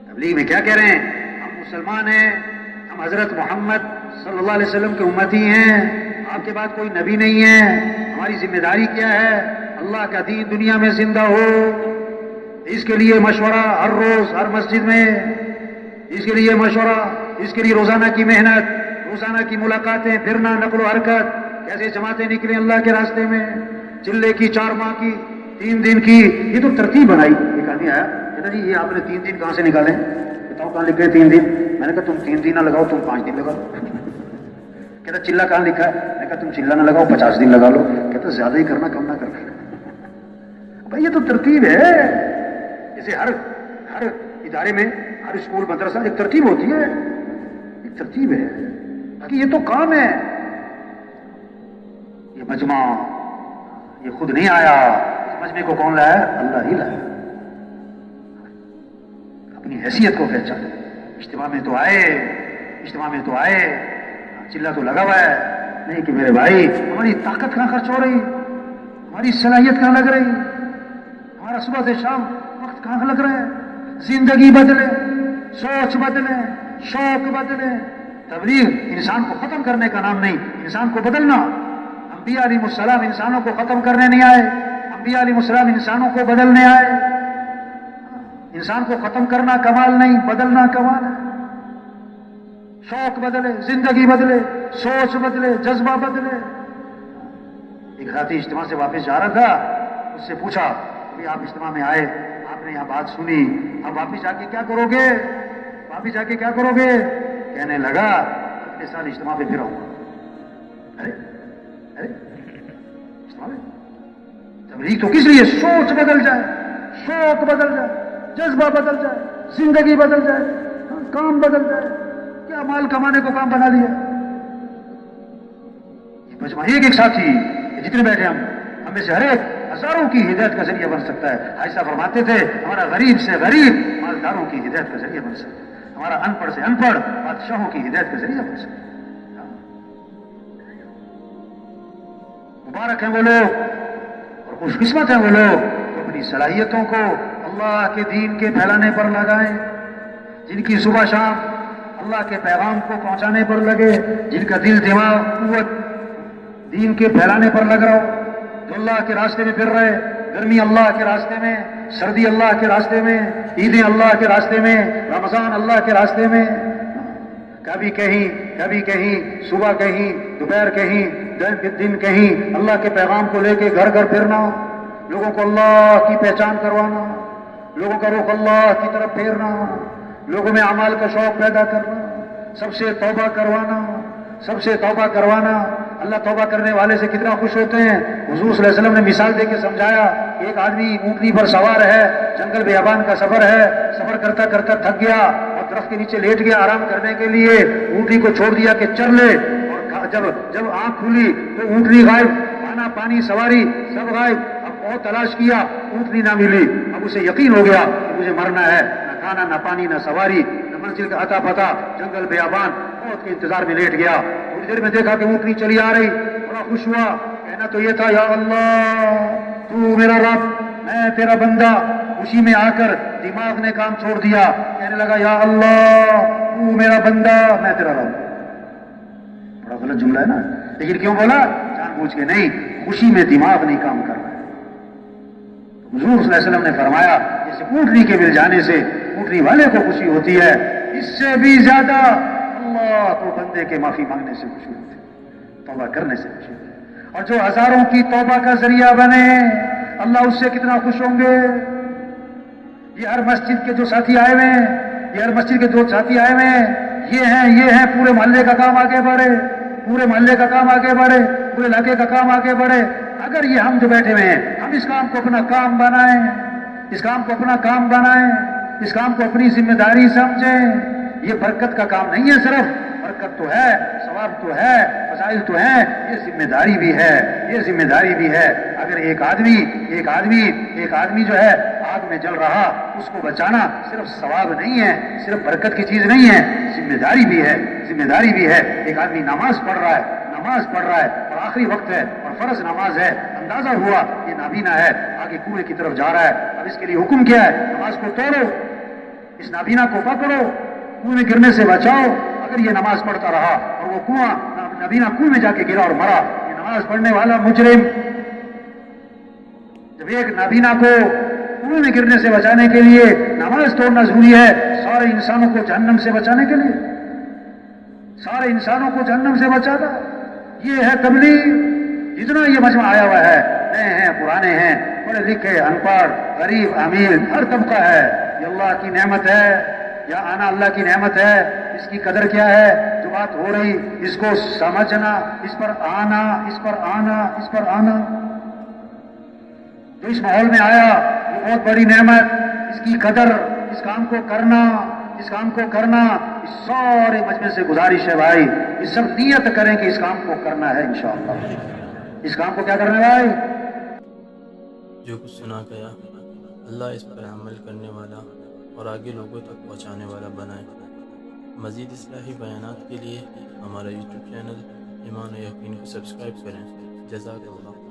تبلیغ میں کیا کہہ رہے ہیں؟ ہم مسلمان ہیں، ہم حضرت محمد صلی اللہ علیہ وسلم کے امتی ہیں، آپ کے بعد کوئی نبی نہیں ہے، ہماری ذمہ داری کیا ہے؟ اللہ کا دین دنیا میں زندہ ہو، اس کے لیے مشورہ ہر روز ہر مسجد میں، اس کے لیے مشورہ، اس کے لیے روزانہ کی محنت، روزانہ کی ملاقاتیں، پھرنا، نقل و حرکت، کیسے جماعتیں نکلیں اللہ کے راستے میں، چلے کی 4 ماہ کی 3 دن کی، یہ تو ترتیب بنائی۔ ایک آدمی آیا کہتا جی یہ آپ نے 3 دن کہاں سے نکالے؟ بتاؤ کہاں لکھ گئے 3 دن؟ میں نے کہا تم 3 دن نہ لگاؤ، تم 5 دن لگا لو۔ کہتا چلہ کہاں لکھا ہے؟ میں نے کہا تم چلہ نہ لگاؤ، 50 دن لگا لو۔ کہتا زیادہ ہی کرنا، کم نہ کرنا۔ بھائی یہ تو ترتیب ہے، جیسے ہر ادارے میں، ہر اسکول مدرسہ ایک ترتیب ہوتی ہے، ایک ترتیب ہے، باقی یہ تو کام ہے۔ یہ مجمع یہ خود نہیں آیا، اس مجمع کو کون لایا؟ اللہ ہی لایا۔ اپنی حیثیت کو پہچانے، اجتماع میں تو آئے، چلہ تو لگا ہوا ہے، نہیں کہ میرے بھائی ہماری طاقت کہاں خرچ ہو رہی، ہماری صلاحیت کہاں لگ رہی، ہمارا صبح سے شام وقت کہاں لگ رہا ہے؟ زندگی بدلے، سوچ بدلے، شوق بدلے۔ تبلیغ انسان کو ختم کرنے کا نام نہیں، انسان کو بدلنا۔ انبیاء علیہ السلام انسانوں کو ختم کرنے نہیں آئے، انبیاء علیہ السلام انسانوں کو بدلنے آئے۔ انسان کو ختم کرنا کمال نہیں، بدلنا کمال ہے۔ شوق بدلے، زندگی بدلے، سوچ بدلے، جذبہ بدلے۔ ایک ساتھی اجتماع سے واپس جا رہا تھا، اس سے پوچھا کہ آپ اجتماع میں آئے، آپ نے یہاں بات سنی، اب واپس جا کے کیا کرو گے؟ واپس جا کے کیا کرو گے؟ کہنے لگا اگلے سال اجتماع پہ پھر آؤں گا۔ ارے اجتماع میں تبلیغ تو کس لیے؟ سوچ بدل جائے، شوق بدل جائے، جذبہ بدل جائے، زندگی بدل جائے، کام بدل جائے۔ کیا مال کمانے کو کام بنا لیا؟ یہ مجمع ایک ساتھی جتنے بیٹھے ہم میں سے ہر ایک ہزاروں کی ہدایت کا ذریعہ بن سکتا ہے۔ حاجی صاحب فرماتے تھے ہمارا غریب سے غریب مالداروں کی ہدایت کا ذریعہ بن سکتا ہے، ہمارا ان پڑھ سے ان پڑھ بادشاہوں کی ہدایت کا ذریعہ بن سکتا ہے۔ مبارک ہیں وہ لوگ اور خوش قسمت ہیں وہ لوگ جو اپنی صلاحیتوں کو اللہ کے دین کے پھیلانے پر لگائیں، جن کی صبح شام اللہ کے پیغام کو پہنچانے پر لگے، جن کا دل دماغ قوت دین کے پھیلانے پر لگ رہا ہو، جو اللہ کے راستے میں پھر رہے، گرمی اللہ کے راستے میں، سردی اللہ کے راستے میں، عیدیں اللہ کے راستے میں، رمضان اللہ کے راستے میں، کبھی کہیں صبح کہیں دوپہر کہیں دن کہیں اللہ کے پیغام کو لے کے گھر گھر پھرنا، لوگوں کو اللہ کی پہچان کروانا، لوگوں کا رخ اللہ کی طرف پھیرنا، لوگوں میں اعمال کا شوق پیدا کرنا، سب سے توبہ کروانا۔ اللہ توبہ کرنے والے سے کتنا خوش ہوتے ہیں۔ حضور صلی اللہ علیہ وسلم نے مثال دے کے سمجھایا کہ ایک آدمی اونٹنی پر سوار ہے، جنگل بیابان کا سفر ہے، سفر کرتا کرتا تھک گیا اور درخت کے نیچے لیٹ گیا آرام کرنے کے لیے، اونٹنی کو چھوڑ دیا کہ چر لے، اور جب آنکھ کھلی تو اونٹنی غائب، کھانا پانی سواری سب غائب۔ اب بہت تلاش کیا، اونٹنی نہ ملی، اب اسے یقین ہو گیا کہ مجھے مرنا ہے، نہ کھانا نہ پانی نہ سواری نہ منزل کا عطا پتہ، جنگل بیابان، موت کے انتظار میں لیٹ گیا۔ تھوڑی دیر میں دیکھا کہ اونٹنی چلی آ رہی، بڑا خوش ہوا، کہنا تو یہ تھا یا اللہ تو میرا رب میں تیرا بندہ۔ خوشی میں آ کر دماغ نے کام چھوڑ دیا، کہنے لگا یا اللہ تو میرا بندہ میں تیرا رب۔ بڑا غلط جملہ ہے نا، لیکن کیوں بولا؟ جان بوجھ کے نہیں، خوشی میں دماغ نہیں کام کر رہا ہے۔ حضور صلی اللہ علیہ وسلم نے فرمایا جیسے اونٹنی کے مل جانے سے اونٹنی والے کو خوشی ہوتی ہے، اس سے بھی زیادہ اللہ کو بندے کے معافی مانگنے سے خوشی ہوتی ہے، توبہ کرنے سے خوشی ہوتی ہے۔ اور جو ہزاروں کی توبہ کا ذریعہ بنے، اللہ اس سے کتنا خوش ہوں گے۔ یہ ہر مسجد کے جو ساتھی آئے ہوئے ہیں، یہ ہیں پورے محلے کا کام آگے بڑھے، پورے علاقے کا کام آگے بڑھے۔ اگر یہ ہم جو بیٹھے ہوئے ہیں، ہم اس کام کو اپنا کام بنائیں، اس کام کو اپنی ذمہ داری سمجھیں۔ یہ برکت کا کام نہیں ہے، صرف برکت تو ہے، ثواب تو ہے، فضائل تو ہیں، یہ ذمہ داری بھی ہے۔ اگر ایک آدمی جو ہے آگ میں جل رہا، اس کو بچانا صرف ثواب نہیں ہے، صرف برکت کی چیز نہیں ہے، ذمہ داری بھی ہے۔ ایک آدمی نماز پڑھ رہا ہے اور آخری وقت ہے اور فرض نماز ہے، اندازہ ہوا یہ نابینا ہے، آگے کنویں کی طرف جا رہا ہے، اب اس کے لیے حکم کیا ہے؟ نماز کو توڑو، اس نابینا کو پکڑو، کنویں میں گرنے سے بچاؤ۔ اگر یہ نماز پڑھتا رہا اور وہ کنواں نابینا کنویں میں جا کے گرا اور مرا، یہ نماز پڑھنے والا مجرم، جب ایک نابینا کو کنویں میں گرنے سے بچانے کے لیے نماز توڑنا ضروری ہے، سارے انسانوں کو جہنم سے بچانے کے لیے، سارے انسانوں کو جہنم سے بچانا، یہ ہے تبلیغ۔ جتنا یہ مجمع آیا ہوا ہے، نئے ہیں پرانے ہیں، پڑھے لکھے ان پڑھ، غریب امیر، ہر طبقہ ہے، یہ اللہ کی نعمت ہے، یا آنا اللہ کی نعمت ہے، اس کی قدر کیا ہے، جو بات ہو رہی اس کو سمجھنا، اس پر آنا، اس پر آنا، اس پر آنا۔ جو اس ماحول میں آیا وہ بہت بڑی نعمت، اس کی قدر، اس کام کو کرنا، اس کام کو کرنا، اس سارے مجمع سے گزارش ہے بھائی، یہ سب نیت کریں کہ اس کام کو کرنا ہے انشاءاللہ۔ اس کام کو کیا کرنا ہے بھائی؟ جو کچھ سنا گیا اللہ اس پر عمل کرنے والا اور آگے لوگوں تک پہنچانے والا بنائے۔ مزید اصلاحی بیانات کے لیے ہمارا یوٹیوب چینل ایمان و یقین کو سبسکرائب کریں۔ جزاک اللہ۔